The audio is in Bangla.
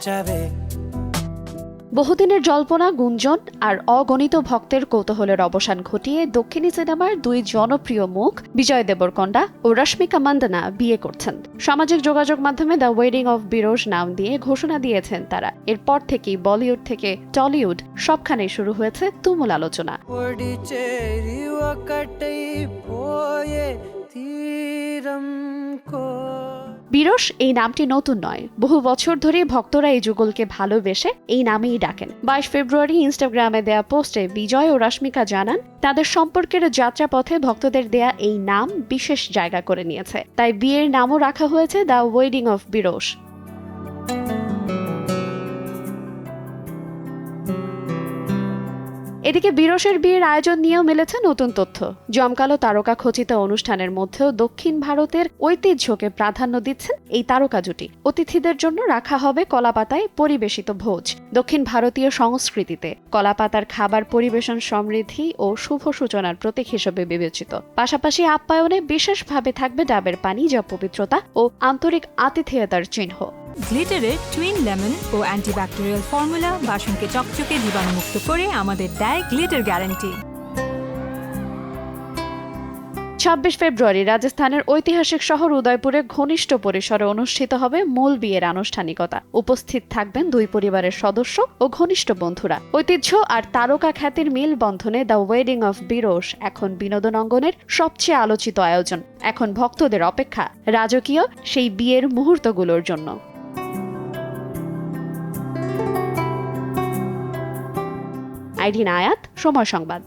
যাবে। বহুদিনের জল্পনা, গুঞ্জন আর অগণিত ভক্তের কৌতূহলের অবসান ঘটিয়ে দক্ষিণী সিনেমার দুই জনপ্রিয় মুখ বিজয় দেবরকোন্ডা ও রশ্মিকা মান্দানা বিয়ে করছেন। সামাজিক যোগাযোগ মাধ্যমে দ্য ওয়েডিং অফ বিরোজ নাম দিয়ে ঘোষণা দিয়েছেন তারা। এরপর থেকেই বলিউড থেকে টলিউড সবখানেই শুরু হয়েছে তুমুল আলোচনা। বিরোশ এই নামটি নতুন নয়, বহু বছর ধরে ভক্তরা এই যুগলকে ভালোবেসে এই নামেই ডাকেন। 22 ফেব্রুয়ারি ইনস্টাগ্রামে দেয়া পোস্টে বিজয় ও রশ্মিকা জানান তাদের সম্পর্কের যাত্রাপথে ভক্তদের দেয়া এই নাম বিশেষ জায়গা করে নিয়েছে, তাই বিয়ের নামও রাখা হয়েছে দ্য ওয়েডিং অফ বিরোশ। এদিকে বিরোশের বিয়ের আয়োজন নিয়েও মিলেছে নতুন তথ্য। জমকালো তারকা খচিত অনুষ্ঠানের মধ্যেও দক্ষিণ ভারতের ঐতিহ্যকে প্রাধান্য দিচ্ছেন এই তারকা জুটি। অতিথিদের জন্য রাখা হবে কলাপাতায় পরিবেশিত ভোজ। দক্ষিণ ভারতীয় সংস্কৃতিতে কলাপাতার খাবার পরিবেশন সমৃদ্ধি ও শুভ সূচনার প্রতীক হিসেবে বিবেচিত। পাশাপাশি আপ্যায়নে বিশেষভাবে থাকবে ডাবের পানি, যা পবিত্রতা ও আন্তরিক আতিথেয়তার চিহ্ন। গ্লিটারের টুইন লেমন ও অ্যান্টিব্যাকটেরিয়াল ফর্মুলা বাসনকে চকচকে জীবাণুমুক্ত করে আমাদের দেয় গ্লিটার গ্যারান্টি। 26 ফেব্রুয়ারি রাজস্থানের ঐতিহাসিক শহর উদয়পুরে ঘনিষ্ঠ পরিসরে অনুষ্ঠিত হবে মূল বিয়ের আনুষ্ঠানিকতা। উপস্থিত থাকবেন দুই পরিবারের সদস্য ও ঘনিষ্ঠ বন্ধুরা। ঐতিহ্য আর তারকা খ্যাতির মিল বন্ধনে দ্য ওয়েডিং অফ বিরোশ এখন বিনোদন অঙ্গনের সবচেয়ে আলোচিত আয়োজন। এখন ভক্তদের অপেক্ষা রাজকীয় সেই বিয়ের মুহূর্তগুলোর জন্য। আইরিন আয়াত, সময় সংবাদ।